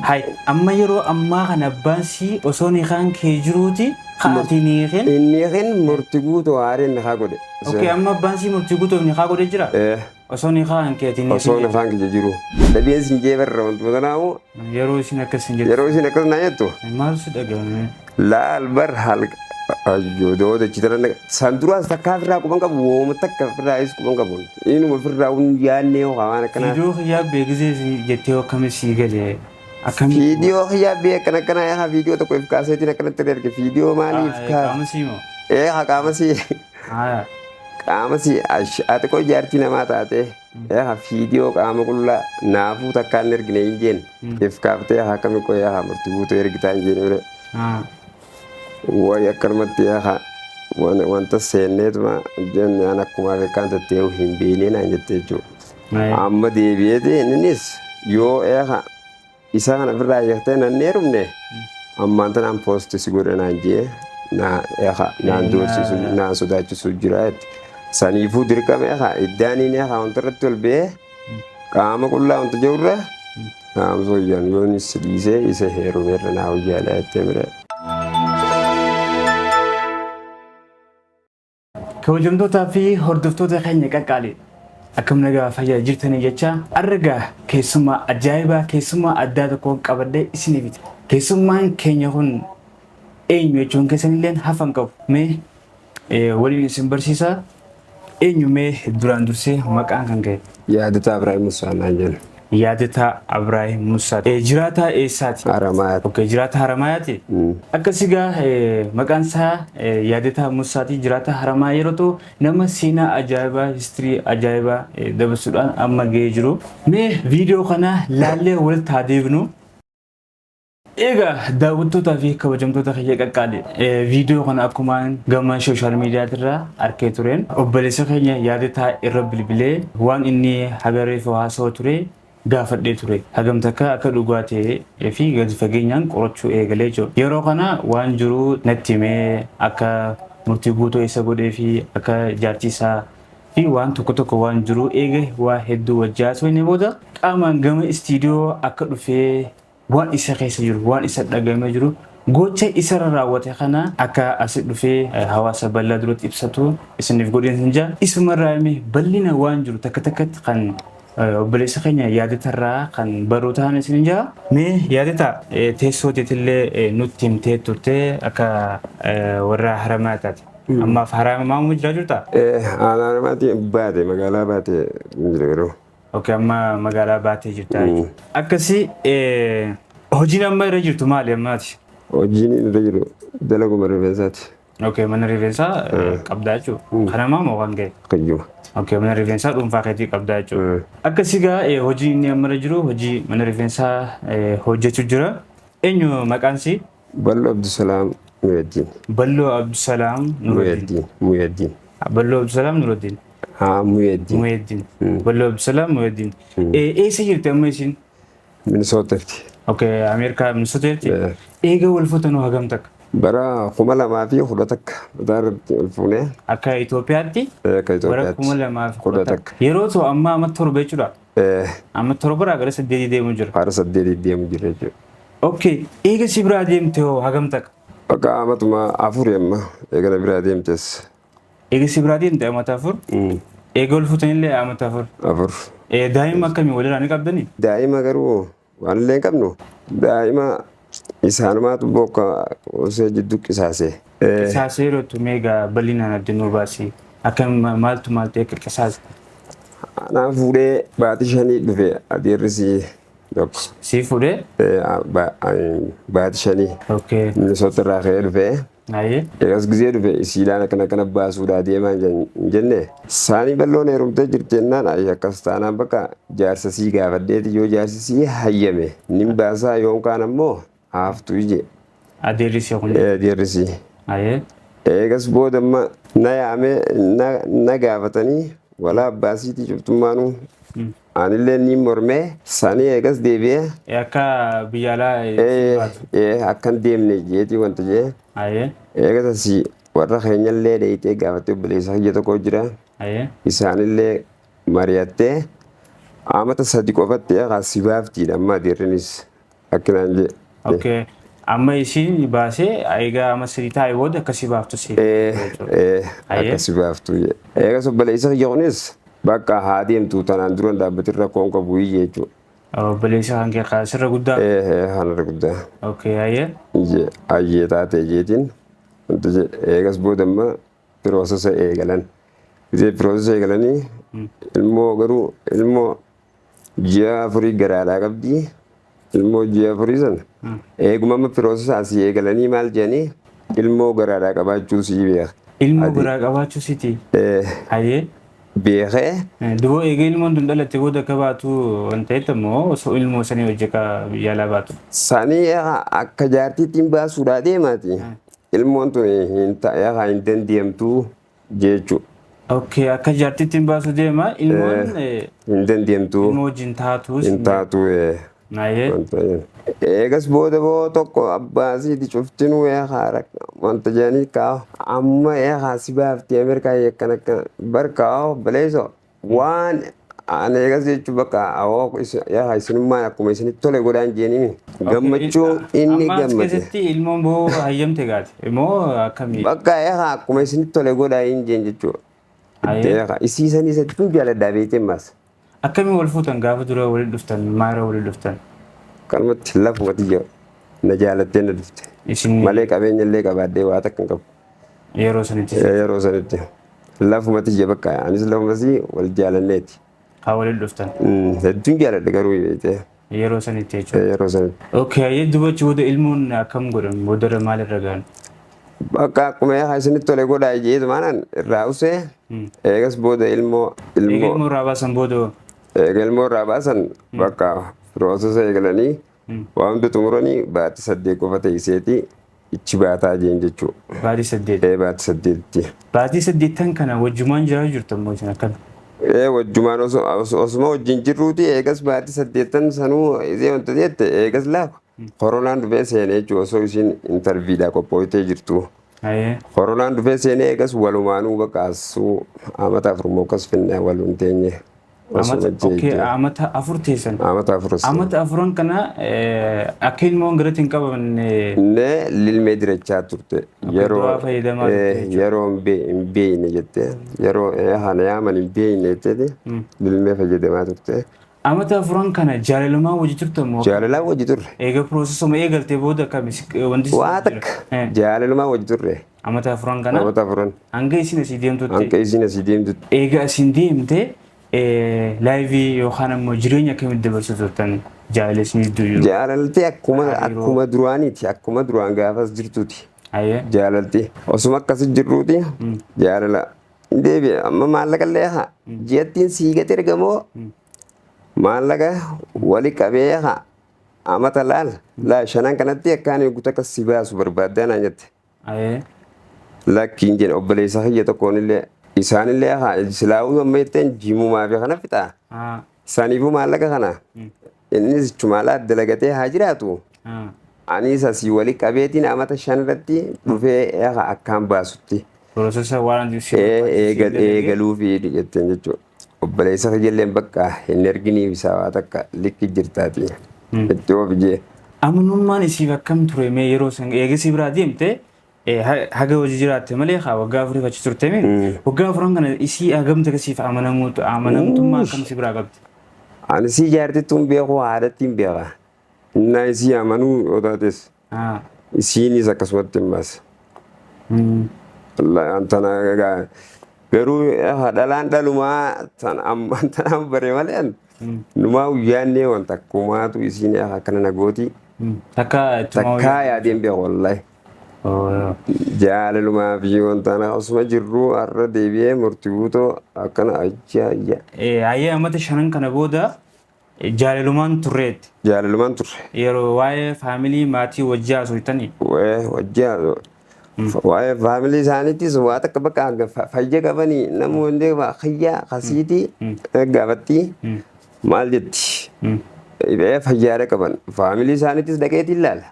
Hai, amma yeroo ammaa kana abbaan sii osoo niqaan kee jiruuti haati niqeen. Niqeen murtii guutuu haareen niqaa godhe. Okay, amma abbaan sii murtii guutuuf niqaa godhe jira? Osoo niqaan keetiin niqeen. Osoo niqaan kee jiru. Dhabeen siin jee barra wanti matanaamu. Yeroo isin akkas hin jettu. Yeroo isin akkas naa jettu. Maal si dhagahame? Laal bar halqa. Ayyoo dooda chitaran sanduraas takkaa firraa quban qabu wooma takka firraa is quban qabu. Inuma firraa yaannee waan akkanaa. Viidiyoo xiyyaa beeksisee jettee akkamii sii galee? Video xiyyaa beekana kana yaa video tokko if kaaseetiin akkanatti erge video maaliif kaa? Qaama sii moo? Qaama sii. Haa. Qaama sii ati koo jaartii namaa taate video qaama qullaa naafuu takkaan ergine hin jeen if kaaftee akkami koo yaa murtii guutuu ergitaa hin jeen bire. Way akkanumatti yaa wanta seenneetuma jenne an akkuma beekaan tattee hin beekneen aan jettee jechuudha. Amma deebi'eeti innis yoo isa kana birraa jettee nan heerumne ammaan tanaan poosti si godhe naan jee naan doorsisu naan sodaachisu jira jetti. Saniifuu dirqama iddaaniin wanta irratti ol ba'ee qaama qullaa wanta jirurra naamsoo ijaan yoon is dhiisee isa heerumeerra naa hojjaadha jettee bira. Kabajamtootaa fi hordoftoota keenya qaqqaalee akkam nagaa fayyaa jirtanii jecha argaa keessummaa ajaa'ibaa keessummaa addaa tokko qabadhee isiniif fide. Keessummaan keenya kun eenyu jechuun keessanillee hafan qabu. Mee waliin isin barsiisaa eenyu mee duraan dursee maqaan kan ka'e? Yaadataa Ibraahim Musaa naan jennu. Yaadataa Ibraahim Musaa. Jiraataa eessaati? Haramayaati. Okay, jiraataa Haramayaati. Akkasigaa maqaan isaa Yaadataa Musaati jiraataa Haramayaa yeroo ta'u nama seenaa ajaa'ibaa histirii ajaa'ibaa dabarsuudhaan amma ga'ee jiru. Mee viidiyoo kana laallee walitti haa deebinu. Egaa daawwattootaa fi kabajamtoota kiyya qaqqaalee viidiyoo kana akkuma gama sooshaal miidiyaatirraa arkee tureen obboleessa keenya Yaadataa irra bilbilee waan inni hagareef haasawaa ture gaafadhee ture. Hagam takka akka dhugaa ta'ee fi gadi fageenyaan qorachuu eegalee jiru. Yeroo kana waan jiru natti himee akka murtii guutuu isa godhee fi akka jaartiisaa fi waan tokko waan jiru eege waa hedduu wajjaa soine booda qaamaan gama istiidiyoo akka dhufee waan isa keessa jiru waan isa dhagamee jiru gocha isa raawwate kana akka asi dhufee hawaasa bal'aa duratti ibsatu isiniif godheen sinja isumarraa himee bal'ina waan jiru takka takkatti kan obboleessa keenya Yaadatarraa kan baruu ta'an isin jaa. Mee Yaadataa teessoo teetillee nutti himtee turtee akka warra Haramayaati. Ammaaf Haramaa mu jira jirta? Haramaatti baate magaalaa baate jiru. Okay, amma magaalaa baatee jirta jechuudha. Akkasii hojiin amma irra jirtu maali ammaati? Hojiin irra jiru dalaguma rifeensaati. Okay, mana rifeensaa qabdaa jechuudha. Kanamaa moo kan ga'e? Kayyuma. Okay, mana rifeensaa dhuunfaa keetii qabdaa jechuudha. Akkasii gaa hojii inni amma irra jiru hojii mana rifeensaa hojjechuu jira. Eenyu maqaan sii? Balloo Abdusalaam Nureddin. Balloo Abdusalaam Nureddin. Muyeddin. Balloo Abdusalaam Nureddin. Muyeddin. Muyeddin. Balloo Abdusalaam Muyeddin. Eessa jirti amma isin? Minnesotatti. Okay, Ameerikaa Minnesotatti. Eega wal fuutanuu hagam takka? Bara 2010 takka irratti ol fuunee. Akka Itoophiyaatti? Akka Itoophiyaatti. Bara 2010 takka. Yeroo ta'u amma amma torba jechuudha? Amma torba gara 8 deemu jira. Gara 8 deemu jira jechuudha. Okay, eega si biraa deemte hoo hagam takka? Bakka amatuma 4 amma eega biraa deemtes. Eega si biraa deemte amata 4? Eega ol fuutanillee amata 4? 4. Daa'ima akkamii walirraa ni qabdanii? Daa'ima garuu waan illee hin qabnu. Daa'ima isaanumaatu bokka osoo jidduu qisaasee. Qisaasee yeroo tu meegaa bal'inaan addunuu baasii akkam maaltu akka qisaase? Anaan fuudhee baatii 5 dhufe adeerrisii tokko. Si fuudhee? Baatii 5. Okay. Minnesota irraa ka'ee dhufee. Ayyee. Eegas gisee dhufe isiidhaan akkana baasuudhaa deemaa hin jenne. Saanii balloon heerumtee jirti jennaan akkas taanaan bakka jaarsa sii gaafadheeti yoo jaarsi sii hayyame nin baasaa yoon kaan ammoo haaftu ije. Adeerrisii kun? Adeerrisii. Ayyee. Eegas booda amma na yaamee na gaafatanii walaa abbaasiitii cuftummaanuu. Anillee ni mormee saanii eegas deebi'ee. Akka biyya alaa? Akkan deemne jeetii wanta jee. Ayyee. Eegas asii warra keenyallee dheeyitee gaafattee obboleessa kiyya tokko jira. Ayyee. Isaanillee mari'attee amata 3 qofatti si baaftiidha amma adeerrinis akkanaan jee. Okay. Amma isin baasee egaa amma sirii taa'e booda akkasii baaftu si. Akkasii baaftu jee. Eegas obboleessa kiyya kunis bakka haa deemtu tanaan dura dhaabbatirra koon qabu jechuudha. Obboleessa kan kee kaasirra guddaa. Hanarra guddaa. Okay, hayyee. Hayyee taatee jeetiin eegas booda amma piroosesa eegalan. Piroosesa eegalanii ilmoo garuu ilmoo ji'a afurii garaadhaa qabdi. Ilmoo ji'a afurii sana eeguma amma piroosesa asii eegalanii maal jedhanii ilmoo garaadhaa qabaachuu sii beeka. Ilmoo garaa qabaachuu siiti. Hayyee. Beekee. Duboo eegee ilmoon tun dhalatte booda akka baatu waan ta'eef immoo osoo ilmoo sanii hojjeka yaalaa baatu. Sanii akka jaartiitti hin baasuudhaa deemaati. Ilmoon tun hin dandeemtu jechuudha. Okay, akka jaartiitti hin baasu deema ilmoon hin dandeemtu. Ilmoo wajjin taatu. Hin taatu. Eegas booda boo tokko abbaasiiti cuftinuu wanta jedhanii kaa'u amma si baaftee Ameerikaa akkana akkana barkaa'u baleesoo waan ani eegas jechuun bakka awoo isinummaan akkuma isinitti tole godhaan jedhanii gammachuu inni gammate. Amma keessatti ilmoon boo hayyamte gaati immoo akkamii? Bakka akkuma isinitti tole godhaa hin jeen jechuudha. Isiisanii sattuu jaaladhaa beekteen baasa. Akkamii wal fuutan gaafa dura waliin dhuftan maara waliin dhuftan? Kanumatti lafumatti jiru na jaalattee na dhufte. Malee qabeenya illee qabaadhee waa takka hin qabu. Yeroo sanitti. Yeroo sanitti lafumatti jiru bakka anis lafumatti wal jaalanneeti. Haa waliin dhuftan. Hedduun jaaladhe garuu beektee. Yeroo sanitti jechuudha. Yeroo sanitti. Okay, hayyee dubachi booda ilmoon akkam godhan boodarra maalirra gahan? Bakka akkuma isinitti tole godhaa jeetu maanan irraa usee eegas booda ilmoo. Ilmoo irraa baasan booda. Ilmoo irraa baasan bakka piroosesa eegalanii waan hunda xumuranii baatii 8 qofa teesseeti ichi baataa jeen jechuudha. Baatii 8. Baatii 8. Baatii 8 kana wajjumaan jiraa jirtu ammoo isin akkana. Wajjumaan osuma wajjin jirruuti eegas baatii 8 sanuu isee wanta jette eegas laafa. Koronaan dhufee seenee jechuudha osoo isin intarviidhaa qophooytee jirtu. Koronaan dhufee seenee eegas walumaanuu bakka asuu amata afurmoo akkas finnee waluun teenye. Amata afur teessan. Amata afuran kana akka ilmoon garatti hin qabanne. Lilmee dirachaa turte. Yeroo hin beeyne jette. Yeroo hana yaaman hin beeyne jettee lilmee fayyadamaa turte. Amata afuran kana jaalalumaan wajji turte moo? Jaalalaan wajji turre. Eega piroosesuma eegaltee booda akkamis wanti. Waa takka jaalalumaan wajji turre. Amata afuran kana. Amata afuran. Hanga isin asii deemtutti. Hanga isin asii deemtutti. Eega isin deemte laayivii yookaan ammoo jireenya akkamitti dabarsuu turtan jaalalli jiru. Jaalalli akkuma duraaniiti akkuma duraan gaafas jirtuuti. Jaalalli osuma akkas jirruuti jaalala deebi'a amma maallaqa illee haa ji'attiin siigate ergamoo maallaqa wali qabee haa amata laa shanan kanatti akkaan eeguutu akka si baasu barbaaddaa naan jette. Lakkiin jedhe obboleessa kiyya tokkoon illee isaanillee haa silaa'uu amma jetteen jimumaa fi kana fixaa. Isaaniifuu maallaqa kana innis chumaalaa dalagatee haa jiraatu. Anis asii wali qabeetiin amata 5 irratti dhufee akkaan baasutti. Piroosesa waan eegaluu fi jetteen jechuudha. Obboleessa kiyyailleen bakka hin erginiif isaa waa takka likki jirtaati. Itti of jee. Amanummaan isiif akkam ture mee yeroo san eegisii biraa deemte haga hojii jiraatte malee waggaa afurii achi turte mee waggaa afuran kana isii hagamte kasiif amanamtummaa akkam si biraa qabdi? Ani sii jaartittuun beeku haadhatti hin beeka. Innaa isii amanuu yoo taates isiinis akkasumatti hin baase. Garuu dhalaan dhalumaa tanaan bare malee numaa guyyaannee wanta akkumaatu isiin akkana nagooti. Takkaa yaadeen beeku wallaahi. Jaalalumaa fi wanta asuma jirru har'a deebi'ee murtii guutoo akkana ajjaa. Ayyee amata 5 kana booda jaalalumaan turreetti. Jaalalumaan turre. Yeroo waa'ee faamilii maatii wajjii haasofitanii. Wajjii waa'ee faamilii isaaniittis waa takka bakka fayya qabanii namoonni fayyaa kasiitii gaafattii maal jetti. Fayyaadha qaban faamilii isaaniittis dhaqeetii ilaala.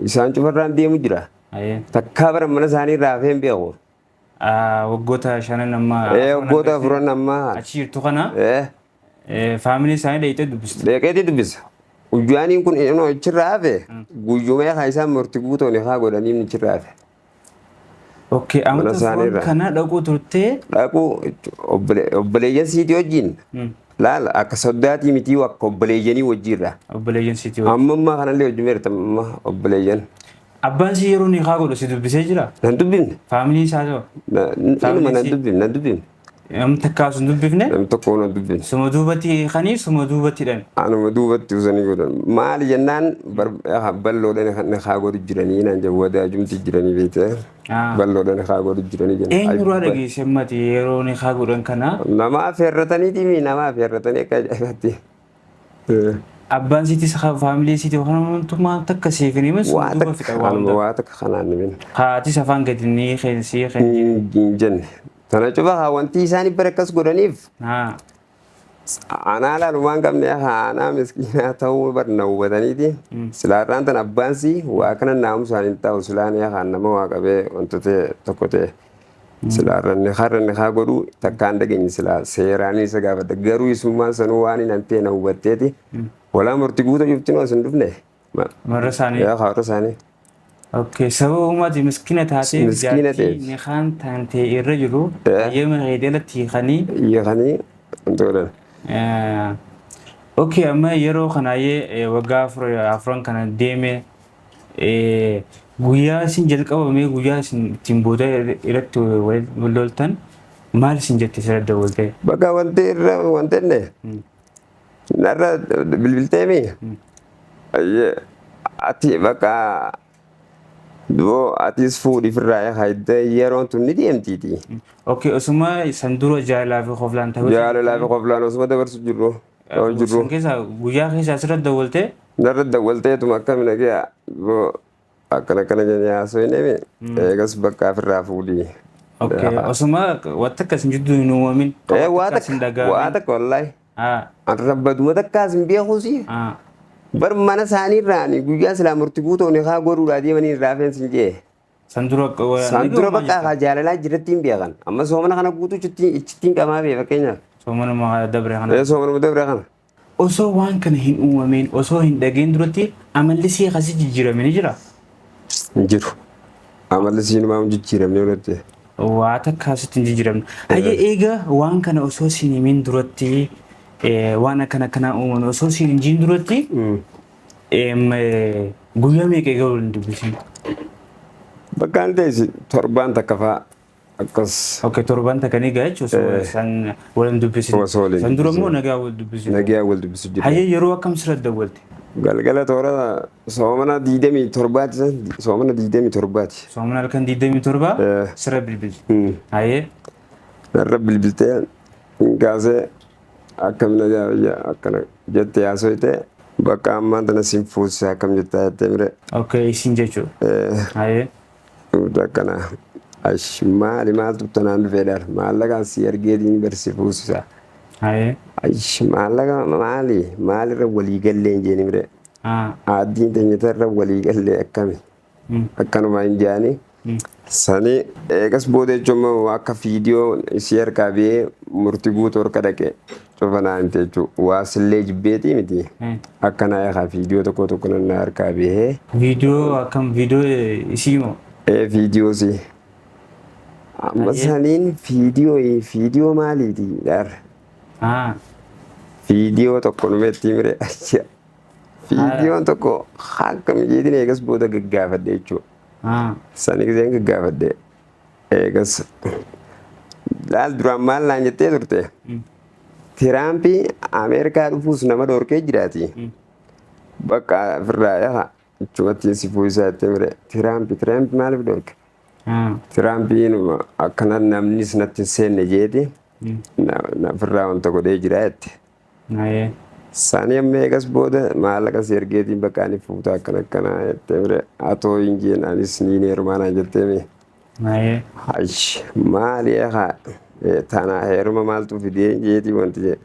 Isaan cufarraan deemu jira. Takkaa bara mana isaanii raafee hin beeku. Waggoota 5 amma. Waggoota 4 amma. Achi jirtu kana. Faamilii isaanii dheeyitee dubbista. Dheeqeetii dubbisa. Ujuaniin kun ino ichirraafe guyyumee isaan murtii guutoon haa godhanii ichirraafe. Okay, amma tasoon kana dhaquu turtee dhaquu obboleeyyan siitii wajjin laala akka soddaatii mitii akka obboleeyyanii wajjiirra. Obboleeyyan siitii wajjin. Amma kanallee wajjin beekama obboleeyyan. Abbaan si yeroo ni haa godhu si dubbisee jira? Nan dubbifne. Faamilii isaa ta'u? Inuma nan dubbifne. Nam takkaa sun dubbifne? Nam tokko nan dubbifne. Suma duubatti kanii suma duubatti dhan? Anuma duubatti usanii godhan. Maali jennaan balloodhaan na haa godhu jiranii naan jedhu wadaajumti jiranii beekte. Balloodhaan haa godhu jiranii jenna. Eenyurraa dhageesse mati yeroo ni haa godhan kana? Nama affeerrataniitii nama affeerratanii akka ajaa'ibatti. Abbaan siitis faamilii siitii waan amantummaa takka seefanii mas duuba fixa waan hunda. Waa takka kanaan ni beekna. Haatis afaan gadi ni keensii keenyi. Jenne. Tana cufa wanti isaanii barakas godhaniif. Anaa laalu waan qabne anaa miskiinaa ta'uu barna hubataniiti. Silaarraan tan abbaansi waa kana naamusaan hin ta'u silaan haan nama waa qabee wantoota tokko ta'e. Silaarraan ni haa godhu takkaan dhageenye silaa seeraanii isa gaafata garuu isummaan sanuu waan hin antee na hubatteeti. Walaa murtii guutuu juftiin waan sun dhufne. Marra isaanii. Har'a isaanii. Okay, sababa uummati miskiina taatee jaartii ni haan taantee irra jiru yeema heedelatti hiikanii wantoota. Okay, amma yeroo kanaayyee waggaa afran kana deeme guyyaa isin jalqabame guyyaa isin ittiin booda irratti wal loltan maal isin jette sirra dawwalte? Bakka wanti irra wantinne narra bilbilteemi. Ati bakka doo atis fuudhi firraa haidda yeroon tun ni deemtiiti. Okay, osuma san dura jaalalaa fi qoflaan ta'uu. Jaalalaa fi qoflaan osuma dabarsu jirru. Sun keessa guyyaa keessa asirra dawwalte? Narra dawwalteetuma akkamina kee akkana jennee haasoo hin eeme eegas bakka firraa fuudhi. Okay, osuma wanta akkas jidduu hin uumamin. Waa takka wallaahi. An rabbaduma takkaas hin beekuusi. Bar mana isaanii irraan guyyaa silaa murtii guutoon haa godhuudhaa deemanii irraa feensi hin jee. Sandura bakka haa jaalalaa jirratti hin beekan. Amma soomana kana guutuu ichittiin qamaa bee fakkeenyaaf. Soomanuma dabre kana. Soomanuma dabre kana. Osoo waan kana hin uumameen osoo hin dhageen duratti amalli sii akkasii jijjiirame ni jira? Hin jiru. Amalli sii numaa jijjiiramne irratti. Waa takka asitti hin jijjiiramne. Hayyee eega waan kana osoo siin himin duratti waan akkana uuman osoo siin hin jiin duratti guyyaa meeqa egaa waliin dubbisin? Bakkaan ta'es torbaan takka fa'aa akkas. Okay, torbaan takka ni gaa jechuun san waliin dubbisin. San dura immoo nagaa wal dubbisin. Nagaa wal dubbisu jira. Hayyee yeroo akkam sirra dawwalte? Galgala toora soomana 27 soomana 27. Soomana halkan 27 sirra bilbilti. Hayyee. Narra bilbiltee gaasee akkamina jaabiyya akkana jettee haasofte bakka ammaan tana siin fuusise akkam jettaa jettee mire. Okay, isin jechuudha. Hayyee. Akkana maali maaltu tanaan dhufeedhaan maallaqaan si argeetiin barsi fuusisa. Hayyee. Maallaqa maalirra walii gallee hin jeeni mire. Aaddiin teenyetarra walii gallee akkami. Akkanuma hin jaani. Sani eegas booda jechuun akka viidiyoo isii harkaa ba'ee murtii guutuu harka dhaqe cufanaan jechuudha. Waasillee jibbeetii miti. Akkanaa eegaa viidiyoo tokko nan harkaa ba'ee. Viidiyoo akkam viidiyoo isii moo? Viidiyoo si. Amma saniin viidiyoo maaliiti dhaara? Viidiyoo tokko numeetti mire achi. Viidiyoon tokko akkam jeetiin eegas booda gaggaafadhe jechuudha. Sani giseen gaggaafadhe eegas laal duraan maal naan jettee turte Tiraampii Ameerikaa dhufuus nama dhorkee jiraati. Bakka firraa yaa achumatti si fuuyisaa jettee mire Tiraampi maaliif dhorke? Tiraampiin akkana namnis natti seenne jeeti firraa wanta godhee jira jette. Sani amma eegas booda maallaqa si ergeetiin bakka ani fuutaa akkana jettee mire atoo hin jeen anis niin heerumaanaan jettee mi. Maali eegaa tana heeruma maaltu fidee jeetii wanti jee.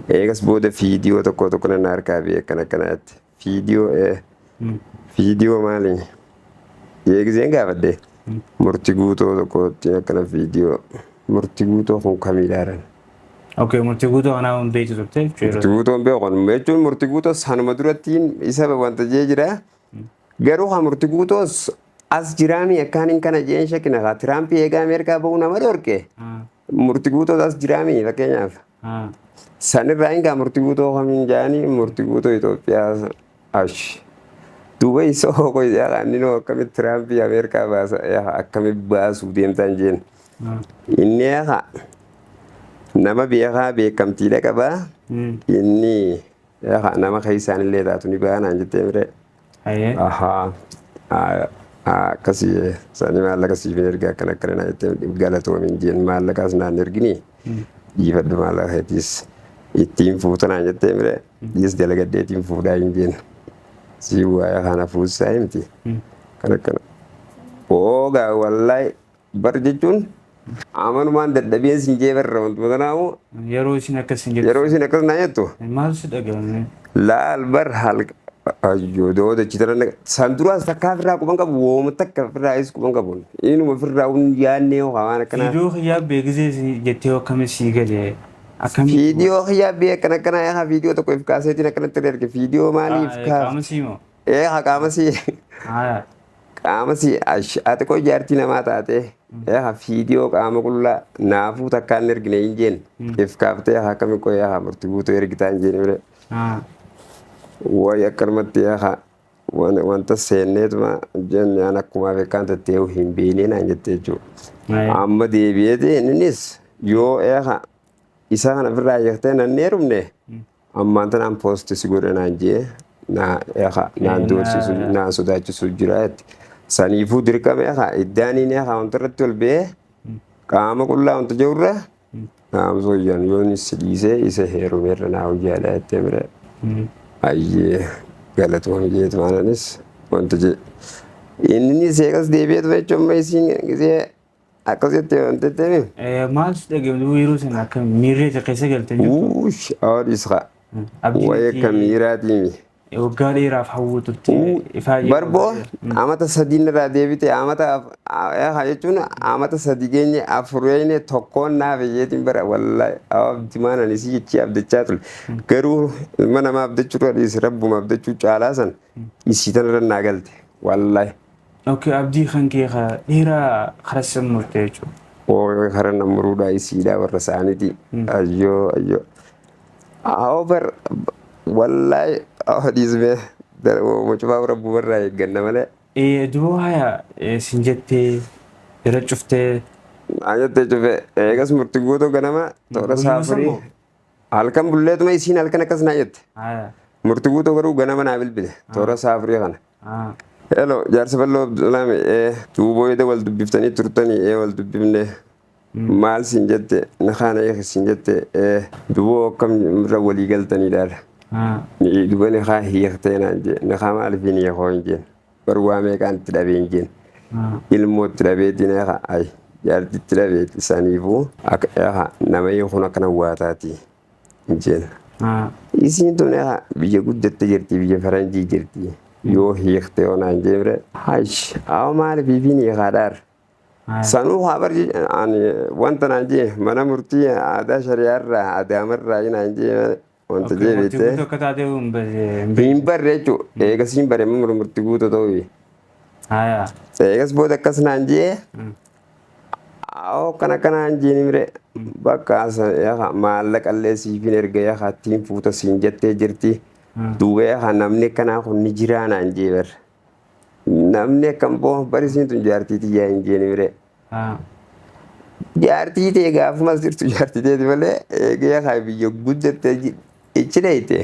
Eegas booda viidiyoo tokko nan harkaa bee akkana jette. Viidiyoo maali? Eegiseen gaafadde murtii guutoo tokkotti akkana viidiyoo murtii guutoo kun kamiidhaaran. Okay, murtii guutuu kanaa hin beektu turte jechuudha. Murtii guutuu hin beekan jechuun murtii guutuu sanuma durattiin isa wanta jee jira garuu haa murtii guutuus as jiraami akkaaniin kana jeen shakkina haa Tiraamp eegaa Ameerikaa bahuu nama dhorke murtii guutuus as jiraami fakkeenyaaf sanirraa hingaa murtii guutuu kamiin jaanii murtii guutuu Itoophiyaa ash duuba isa hoko inni akkamitti Tiraamp Ameerikaa baasa akkamitti baasuu deemtaan jeen inni nama beekaa beekamtiidha qabaa inni nama keessaan illee taatu ni baanaan jettee mire akkasii sani maallaqa siifin ergaa akkana akkana jettee galatoomin jeen maallaqaas naan ergini dhiifadhu maallaqa heetiis ittiin fuutanaan jettee mire dhiis dalagadhee ittiin fuudhaa hin jeen sii waa'ee kana fuusisaa himti kan akkana oogaa wallaahi bar jechuun amanumaan dadhabeen siin jee barra wantoota naamu yeroo isin akkas hin jettu yeroo isin akkas naa jettu maal si dhagahame laal bar halka ayyoo dooda chitara san duraas takkaa firraa quban qabu wooma takka firraa is quban qabu inuma firraa yaannee waan akkana viidiyoo xiyyaa beeksisee jettee akkami sii galee akkami viidiyoo xiyyaa bee akkana akkana yaa viidiyoo tokko if kaaseetiin akkanatti erge viidiyoo maaliif qaama siimo qaama sii qaama sii ati koo jaartii namaa taate viidiyoo qaama qullaa naafuu takkaan ergine hin jeen if kaaftee akkami koo yaa murtii guutuu ergitaa hin jeen mire way akkanumatti wanta seenneetuma jenne an akkuma beekaan tattee hin beekneen aan jettee jechuudha amma deebi'eeti innis yoo isa kana ofirraa eegtee nan heerumne ammaan tanaan poosti si godhe naan jee naan doorsisu naan sodaachisu jira jetti saniifuu dirqame iddaaniin wanta irratti ol ba'ee qaama qullaa wanta jirurra naamsoo ijaan yoo si dhiisee isa heerumeerra naa hojjaadha jettee mire ayyee galatoon jeetu maananis wanta jee inni seeqas deebi'eetu jechuun amma isiin gisee akkas jettee wanta jettee maal si dhagahame yeroo sana akka miirree keessa galte jirtu uush awwaadhiisqa wayii akka miiraatiimi waggaa dheeraaf hawwatutti barboo amata sadiin irraa deebite amata jechuun amata sadii geenye afureenye tokkoon naaf iyyeetiin bara wallaahi abdi maanan isii jechii abdachaa ture garuu ilma namaa abdachuu dhiis rabbuma abdachuu caalaa san isii tanarra naa galte wallaahi. Okay, abdii kan kee dheeraa karaa san murtee jechuudha. Oo karaa nan muruudhaa isiidhaa warra isaaniiti ayyoo bar wallaahi dhiisme mucufaa rabbuu barraa eegganna malee. Duboo haya sin jettee bira cuftee. Jettee cufe eegas murtii guutuu ganama toora saafurii halkan bulleetuma isiin halkan akkas naa jette. Murtii guutuu garuu ganama naa bilbile toora saafurii kana. Hello jaarsa balloo Abdullaami duuboo ede wal dubbiftanii turtanii wal dubbifne maal sin jette nakaana sin jette duuboo akkam irra walii galtanii dhaala. Duuba nakaa hiiktee naan jee nakaa maaliif ni hiikoo hin jeen baruu waa meeqaan itti dhabee hin jeen ilmoo itti dhabeetti nakaa ay jaarti itti dhabeetti saniifuu nama hiikuun akkana waataati hin jeen. Isiin tun biyya guddatte jirti biyya faranjii jirti. Yoo hiiktee onaan jeemre haash awa maaliif ifiin hiikaadhaar sanuu habar wanta naan jee mana murtii aadaa shari'aarraa adaamarraa naan jee wanta jeebite hin barre jechuudha eegas hin bare murtii guutuu ta'uu eegas booda akkas naan jee kana kanaan jeen mire bakka maallaqallee siifin erga ittiin fuuta siin jettee jirti. Duuba namni akkanaa kun ni jiraa naan jee bar namni akkam boo barisiin tun jaartiitii yaa hin jeeni mire jaartii ta'e gaafumas jirtu jaartii ta'eeti malee eegee biyya guddatte ichi dheeyte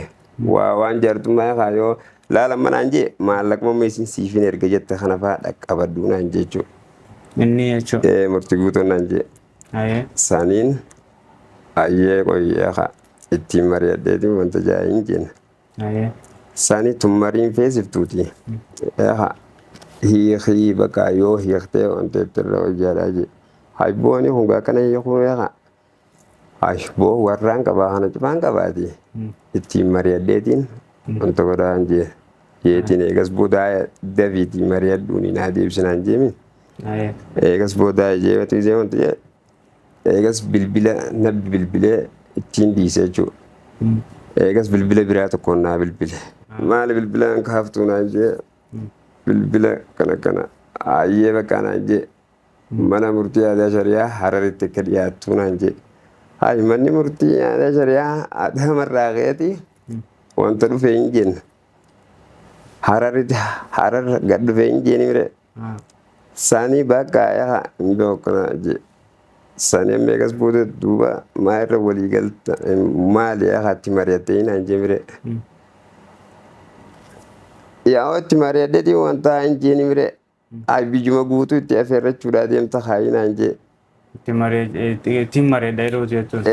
waan jaartummaa yoo laalamma naan jee maallaquma meesiin siifin erga jette kana fa'aa dhaqqabaddu naan jee jechuudha. Inni jechuudha. Murtii guutuu naan jee saniin ayyee qoyyee ittiin mari'adheetiin wanta jaa'ee hin jenna. Sani tummariin feesiftuuti. Hiikii bakka yoo hiiktee wanta ittirra hojjaadhaa jee. Haybooni hungaa kana hiikuu boo warraan qabaa kana cufaan qabaati. Ittiin mari'adheetiin wanta godhaan jee. Jeetiin eegas boodaa dafiitiin mari'adhuuni naa deebsinaan jeemin. Eegas boodaa jeewatu jee wanta jee. Eegas bilbila nabbi bilbilee ittiin dhiise jechuudha. Eegas bilbila biraa tokkoon naa bilbile. Maali bilbila kan kaaftuu naan jee bilbila kana ayyee bakka naan jee mana murtii aadaa shariyaa Hararitti akka dhiyaattuu naan jee. Hayi manni murtii aadaa shariyaa Adaamaarraa ka'eeti wanta dhufee hin jenna. Harar gad dhufee hin jeeni mire. Sanii bakka yaa hin beekna jee. Sanii amma eegas booda duuba maa irra walii galta maali yaa itti mari'attee naan jee mire. Yaa itti mari'addeeti wanta hin jeeni mire. Biyyuma guutuu itti affeerrachuudhaa deemta hayi naan jee. Ittiin mari'adha yeroo jettuun.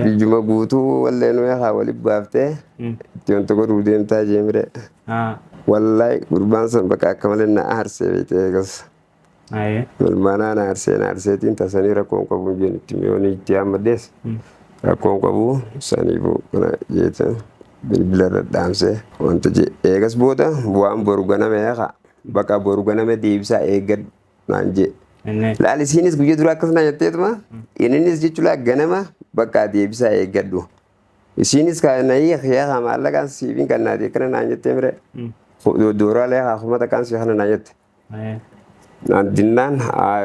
Biyyuma guutuu wallee nu yaa waliin baaftee itti wanta godhuu deemtaa jee mire. Wallahi gurbaan san bakka akka malee na aarsee beekte eegas. Malmaanaa na aarseetiin tasanii rakkoon qabu jeen itti mi'oonni itti hammaddees. Rakkoon qabu saniifuu kana jeetan bilbila irra dhaamsee wanta jee eegas booda waan boru ganame yaa bakka boru ganame deebisaa eeggadhu naan jee. Laali isiinis guyyaa dura akkas naan jetteetuma innis jechuudha ganama bakka deebisaa eeggadhu. Isiinis kana yaa maallaqaan siifiin kan naati akkana naan jettee mire. Dooraalee haafumata kan si kana naan jette. Naan dinnaan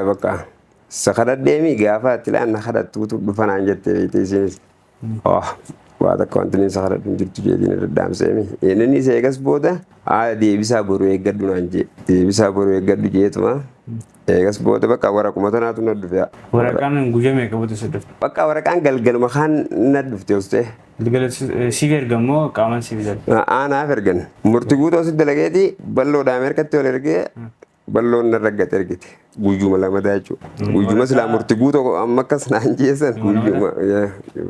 bakka sakara deemii gaafa itti laan na kadhattuutu dhufa naan jettee beekte isiinis. Waa takka wanti inni sakara hin jirtu jeetiin irra dhaamseemi. Innis eegas booda deebisaa boru eeggadhu naan jee. Deebisaa boru eeggadhu jeetuma. Eegas booda bakka waraquma tanaatu na dhufe. Waraqaan guyyaa meeqa booda si dhufe? Bakka waraqaan galgaluma kaan na dhufte ustee. Galgala siif ergamoo qaamaan siif erga? Naaf ergan. Murtii guutuu asitti dalageeti balloodhaan Ameerikatti ol ergee balloon narra gad ergite. Guyyuma lamadaa jechuudha. Guyyuma silaa murtii guutuu amma akkas naan jeessan guyyuma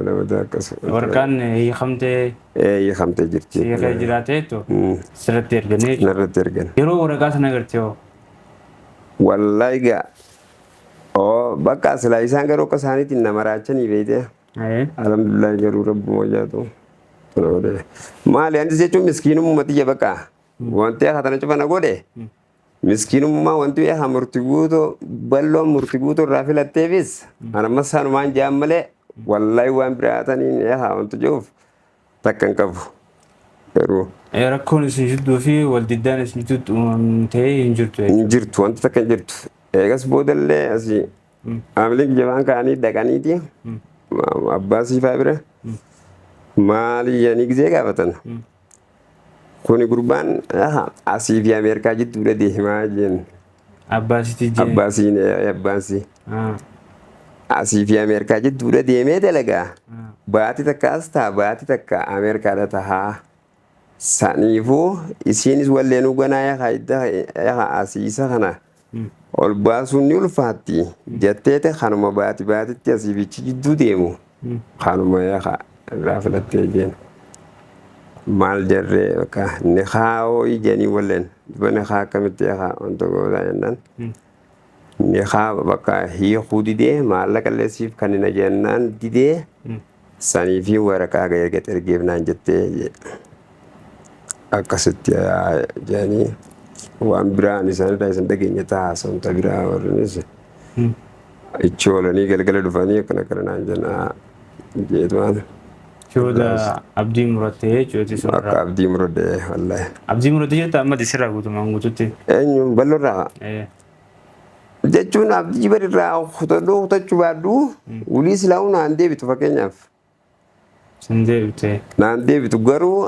lamadaa akkas. Waraqaan hiikamtee? Hiikamtee jirti. Hiikamtee jiraateetu sirratti erganii? Narratti ergan. Yeroo waraqaa sana agartee hoo? Wallahi bakka silaa isaan garuu akka isaaniitiin nama raachanii beekte. Alhamdulillah garuu rabbuma jaatu. Maali antis jechuun miskiinummaa xiyya bakka wanti hatana cufana godhe miskiinummaa wanti yaa murtii guutuu balloon murtii guutuu irraa filatteefis anamma saanumaan jaan malee wallahi waan biraataniin yaa wanti jiruuf takka hin qabu. Rakkoon isin jidduu fi waldiddaan isin jidduu ta'ee hin jirtu. Hin jirtu wanti takka hin jirtu. Eegas boodallee asii amiliin jabaan ka'anii dhaqaniiti. Abbaa siifaa bira maali yaanii gizee gaafatan. Kuni gurbaan asii fi Ameerikaa jidduudha deemaa jeen. Abbaasiiti jeen. Abbaasii. Asii fi Ameerikaa jidduudha deemee dalagaa. Baati takka as ta'a baati takka Ameerikaadha tahaa. Saniifuu isiinis walleenuu ganaa yaa asiisa kana ol baasuun ni ulfaatti jetteete kanuma baatitti asiifichi jidduu deemu kanuma yaa irraa filattee jeen maal jarree bakka ni haa'oo ijanii walleen duba ni haa akkamitti yaa wanta gootaa jennaan ni haa bakka hiikuu didee maallaqa leessiif kan hin jennaan didee saniifii waraqaa erga ergeef naan jettee akkasitti jedhanii waan biraan isaanirraa isin dhageenya taasisa biraa warrinis ichi oolanii galgala dhufanii akkana naan jennaa jeetumaan. Jechuudha abdii murattee jechuuti sun. Akka abdii muradde wallahi. Abdii murattee jettu amma disirraa guutumaan guututti. Eenyuun bal'oorraa. Jechuun abdii barirraa kutachuu baadhu ulii silaa'uu naan deebitu fakkeenyaaf. Sin deebite. Naan deebitu garuu.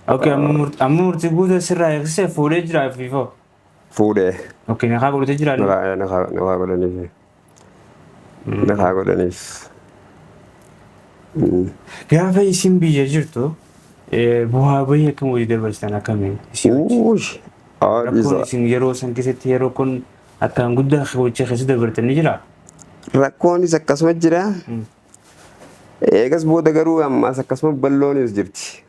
Okay, amma murtii guutuu sirraa eegsisee fuudhee jira fiifoo. Fuudhee. Okay, nakaa godhatee jira. Nakaa godhaniif. Nakaa godhaniif. Gaafa isin biyya jirtu bu'aa bahii akkam wajji dabarsitan akkamiin? Rakkoon isin yeroo san keessatti yeroo kun akkaan guddaa gocha keessa dabartan ni jira? Rakkoonis akkasuma jira. Eegas booda garuu ammaas akkasuma balloonis jirti.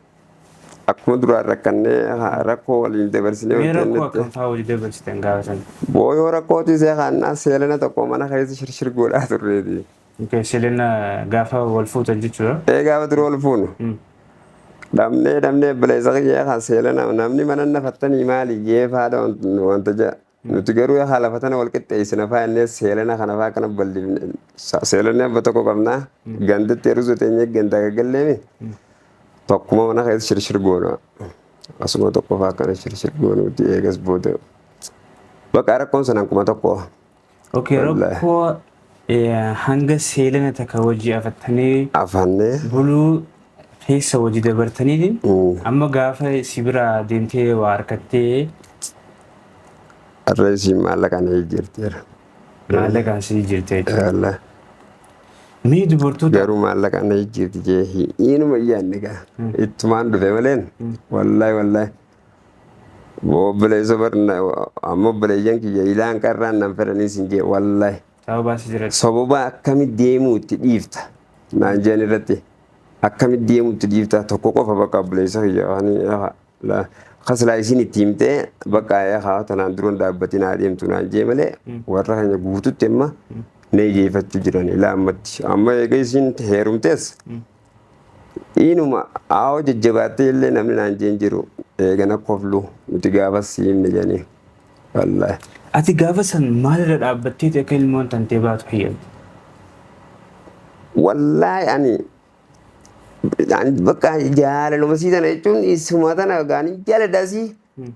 Akkuma duraan rakkannee rakkoo waliin dabarsinee hojjennee. Rakkoo akkam fa'aa wajji dabarsitan gaafa san? Booyoo rakkootis kannaa seelana tokko mana keessa shirshir godhaa turreeti. Seelana gaafa wal fuutan jechuudha? Gaafa dura wal fuunu. Damnee baleessa kiyyaa kan seelana namni mana nafattanii maali jeefaadha wanta jaa nuti garuu yaa lafa tana wal qixxeessina faayannee seelana kana faa kana bal'ifne seelanii abba tokko qabnaa gandatti yeroo teenyee gandaa gaggalleemi tokkuma mana keessa shirshir goona asuma tokko faa kana shirshir goonuuti eegas booda bakka rakkoon sanaan kuma tokko. Okay, rakkoo hanga seelana takka wajji afannee buluu keessa wajji dabartanii amma gaafa sibira deemtee waa harkattee arreessi maallaqaan jirteera. Maallaqaan si jirtee jechuudha. Mee dubartoota garuu maallaqaan jirti jee inuma iyyaanne gaa ittumaan dhufe maleen wallahi obboleessa barna amma obboleeyyan kiyya ilaan qarraan nan fedhanii sin jee wallahi. Sababa akkamitti deemuu itti dhiifta naan jeen irratti akkamitti deemuu itti dhiifta tokko qofa bakka obboleessa kiyya kaslaa isin itti himtee bakka yaa tanaan duroon dhaabbatiin haa deemtu naan jee malee warra keenya guututti amma na ijeeffachuu jiran ilaa ammatti amma eega isin heerumtees inuma aawoo jajjabaattee illee namni naan jeen jiru eegana koflu nuti gaafa siimne jedhanii wallahi. Ati gaafa san maalirra dhaabbattee akka ilmoon tantee baatu hiyyamte? Wallahi ani bakka jaalaluma sii tana jechuun isuma tana gaanii jaaladhaasii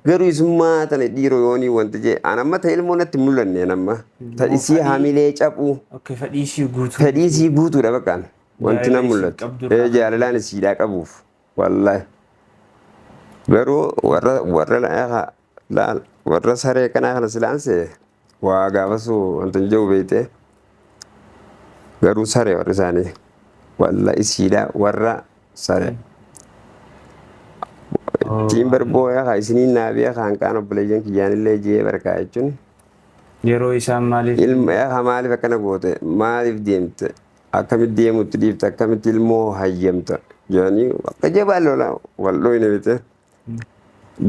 garuu isummaa tana dhiiroo yoonii wanti jee an amma ta'e ilmoo natti mul'anne namma ta'isii hamilee cabuu fedhiisii guutuudha bakkaan wanti na mul'atu jaalalaan isiidhaa qabuuf wallahi garuu warra saree kanaa kana silaanse waa gaafasu wanta hin jiru beekte garuu saree warri isaanii wallahi isiidhaa warra saree. Ittiin barbooyaa haa isinii naabiyaa kaan kaan obboleeyyan kiyyaan illee jee barkaa jechuun yeroo isaan maaliif ilma yaa maaliif akkana goote maaliif deemte akkamitti deemutti dhiifte akkamitti ilmoo hayyamta jedhanii akka jabaan lola waldhoo hin ebite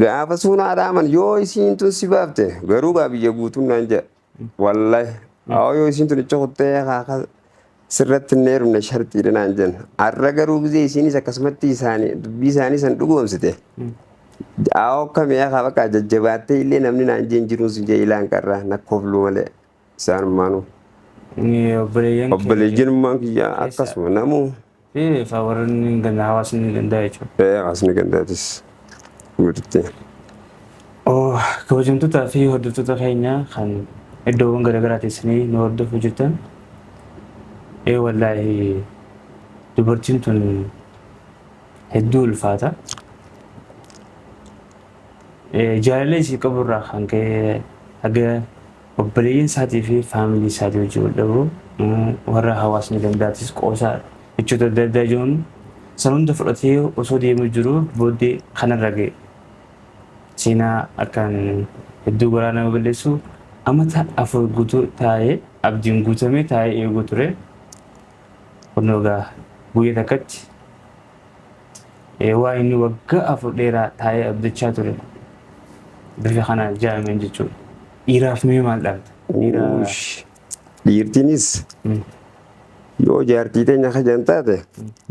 gaafa suunaa dhaaman yoo isiin tun si baafte garuu gaa biyya guutuun naan jedha wallahi yoo isiin tun icha kuttee haa sirratti hin heerumne shartiidha naan jenna har'a garuu gizee isiinis akkasumatti dubbii isaanii san dhugoomsite akkamii haa bakka jajjabaattee illee namni naan jeen jiruun sun jee ilaan qarraa nakkoflu malee isaan maanu obboleeyyanummaan kiyyaa akkasuma namuu warreen gandaa hawaasni gandaa jechuudha. Hawaasni gandaatis guututti. Kabajamtootaa fi hordoftoota keenya kan iddoowwan garaagaraa teessanii nu hordofuu jirtan wallahi dubartiin tun hedduu ulfaata. Jaalala isii qaburraa kan ka'e haga obboleeyyan isaatii fi faamilii isaatii wajjin wal dhabu warra hawaasni gandaatis qoosaa jechoota adda addaa jiruun san hunda fudhatee osoo deemuu jiru booddee kanarra ga'e. Seenaa akkaan hedduu garaa nama balleessu amata 4 guutuu taa'ee abdiin guutamee taa'ee eeguu ture. Kunoo gaa guyyaa takkatti waa inni waggaa 4 dheeraa taa'ee abdachaa ture. Bifa kanaan jaameen jechuudha. Dhiiraaf mee maal dhaabta? Dhiirtiinis yoo jaartii teenya kajan taate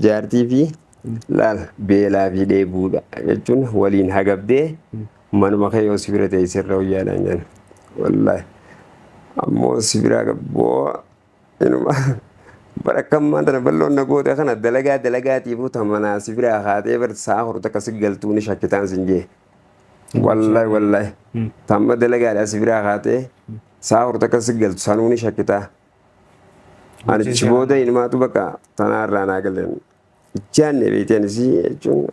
jaartii fi laal beelaa fi dheebuudha jechuun waliin hagabdee manuma kee yoo sibira ta'e sirra hojjaadhaan jedhan wallahi ammoo sibira gabboo inuma barakkammaan tana balloon na goote kana dalagaatiifuu tamanaa sibira haatee bar saa horta akkasi galtuuni shakkitaan sin jee wallahi tamma dalagaadhaa sibira haatee saa horta akkasi galtu sanuuni shakkitaa anichi booda inumaatu bakka tanaarraa naa galeen ijaanne beekteen isii jechuun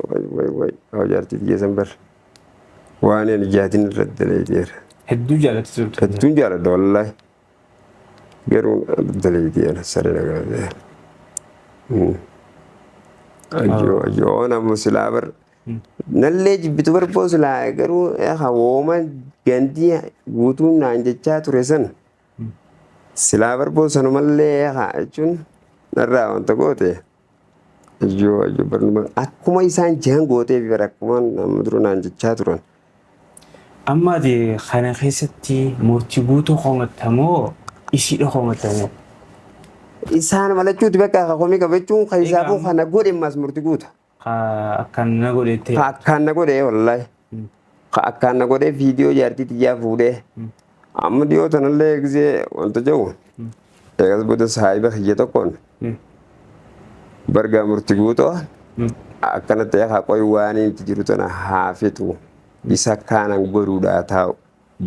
way jaartii geessan bar waan ani ijaatiin irratti daleeteera. Hedduu jaalatti turte. Hedduun jaaladha wallahi garuu daleeteera saree dhagaatee. Ajoo namu silaa bar nallee jibbitu barboo silaa garuu wooma gandii guutuun naan jechaa ture san silaa barboo sanumallee jechuun narraa wanta goote. Ajoo barnuma akkuma isaan jiran gootee fi bara akkuma nama dura naan jechaa turan. Amma kana keessatti murtii guutuu hoomatamoo isiidha hoomatamoo? Isaan malachuuti bakka komii qabachuun kan isaafuu kana godhe mas murtii guuta. Akkaan na godhe wallahi. Akkaan na godhe viidiyoo jaartii xiyyaa fuudhee amma dhiyootanallee gisee wanta jedhu eegas booda saahiba kiyya tokkoon bargaa murtii guutoo akkanatti haa qoy waan itti jiru tana haa fixu isa kaanan godhuudhaa taa'u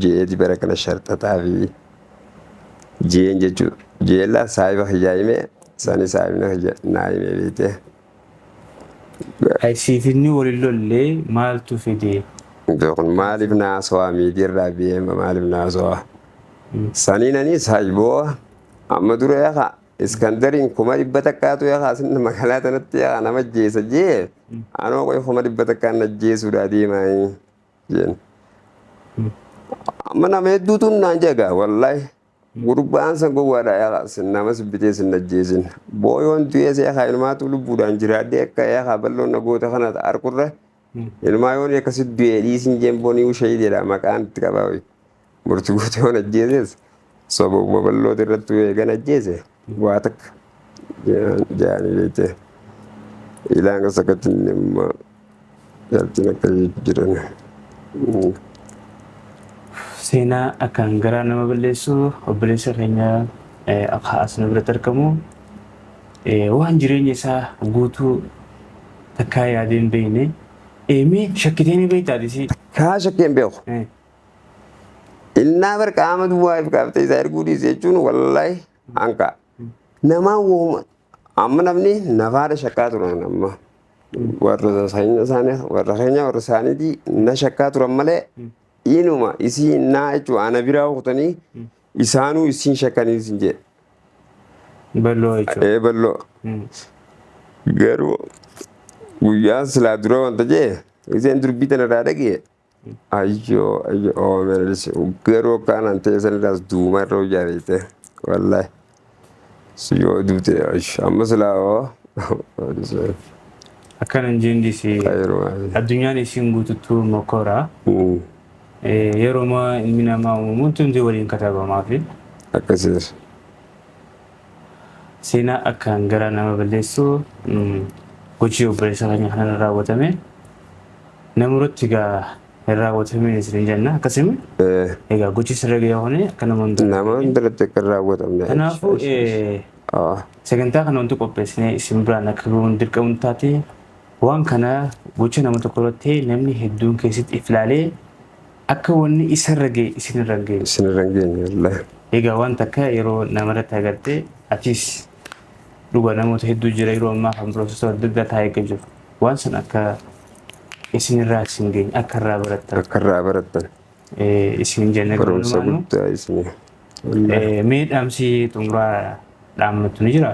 jeeti bara kana sharxataa fi jeen jechuudha. Jeella saahiba kiyyaa himee sani saahibna kiyya naa himee beekte. Siifinni waliin lollee maaltu fide? Kun maaliif naasawaa miidiirraa beema maaliif naasawaa? Saniinanii saahiboo amma dura yaqa iskandariin 100 takkaatu yaqa sinna magaalaa tanatti yaqa nama jeessa jee anoo qoy 100 takkaan ajjeesuudhaa deemaa jeen. Amma nama hedduutu naan jegaa wallahi gurbaan san gowwaadhaa yaqa nama sibbitee sin ajjeesin. Booyoon du'ee see yaqa ilmaatu lubbuudhaan jiraadde akka yaqa balloon nagoota kana arkurra ilmaa yoon akkasitti du'ee dhiisin jeen boonii ushayideedha maqaan itti qabaa murtii guutuu yoon ajjeeses sababuma balloota irratti eegan ajjeese waa takka jaanii beekte ilaan gas akkatti immoo jaltiin akka jiran. Seenaa akkaan garaa nama balleessu obboleessa keenya akka asna biratti argamu waan jireenya isaa guutuu takkaa yaadee hin beekne mee shakkitee ni beektaadhisi? Kaa shakkee hin beeku. Innaa barqaama duwwaa if qaaftee isaa erguu dhiise jechuun wallahi hanqa. Namaa wooma amma namni nafaadha shakkaa turan amma warra keenya warra isaaniitii na shakkaa turan malee inuma isii naa jechuun ana biraa kutanii isaanuu isiin shakkanii isin jedhe. Balloo jechuudha. Balloo. Garuu guyyaa silaa dura wanta jee iseen durbii tana irraa dhagee ayyoo oomenis garuu akkanaan ta'e sanirraas duuma irra hojjaa beekte wallahi yoo duute amma silaa akkanan jeendisi addunyaan isiin guututtuu mokoraa yeroo ma ilmi namaa uumamuun hundi waliin katabamaa fi akkasiis seenaa akkaan garaa nama balleessu gochii obboleessa keenya kanarra raawwatame namoota egaa raawwatame isin jenna akkasuma egaa gochii sirra gahuun akka nama hundaratti akka raawwatamne. Kanaafuu sagantaa kana wanti qopheessine isin biraan akka gahuun dirqamuun taate waan kana gocha nama tokko irratti namni hedduun keessatti iflaalee akka wanni isarra gahe isinirra gahe. Isinirra gahe. Egaa waan takka yeroo namarratti agartee achis dhuga namoota hedduu jira yeroo ammaa kan piroofeesar adda addaa taa'ee eeggaa jiru. Waan sun akka isinirraa isin geenye akka irraa barattan. Akka irraa barattan. Isin jenne barumsa guddaa isin. Mee dhaamsi xumuraa dhaammattu ni jira?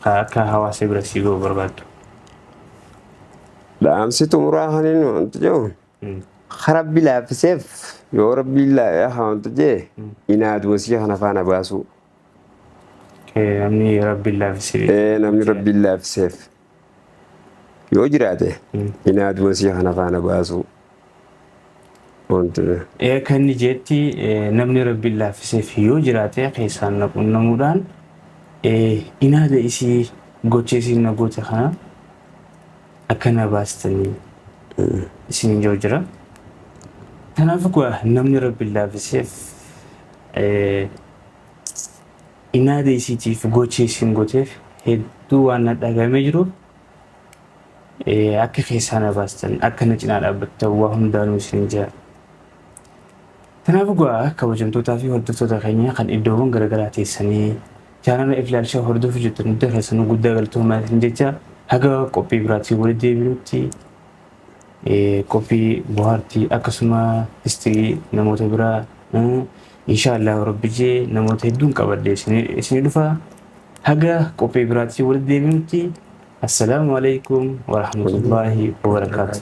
Akka hawaasa bira sii ga'u barbaaddu. Dhaamsi xumuraa kan inni wanti jedhu rabbi laaffiseef yoo rabbi wanta jee inaaduma siya kana faana baasu. Namni rabbi laaffisee. Namni rabbi laaffiseef yoo jiraate inaaduma siya kana faana baasu. Kan inni jeetti namni rabbi laaffiseef yoo jiraate keessaan naquunnamuudhaan inaada isii gochee isiin nagoota kana akkana baastanii isin yoo jira. Kanaaf namni rabbi laafiseef inaada isiitiif gochee isin gooteef hedduu waan dhagahamee jiruuf akka keessaa na baastan akka na cinaa dhaabbattan waa hundaanuu isin jira. Kanaaf kabajamtootaa fi hordoftoota keenya kan iddoowwan garaagaraa teessanii chaanala Iflaalshaa hordofuu jirtan hunda keessanuu guddaa galatoommaa isin jecha haga qophii biraatiin walitti deebinutti kopi bohaartii akkasuma histirii namoota biraa inshaallah rabbi jee namoota hedduun qabadde isin dhufa haga qophii biraatii walitti deebinutti assalaamu alaykum wa rahmatullahi wa barakaatuh.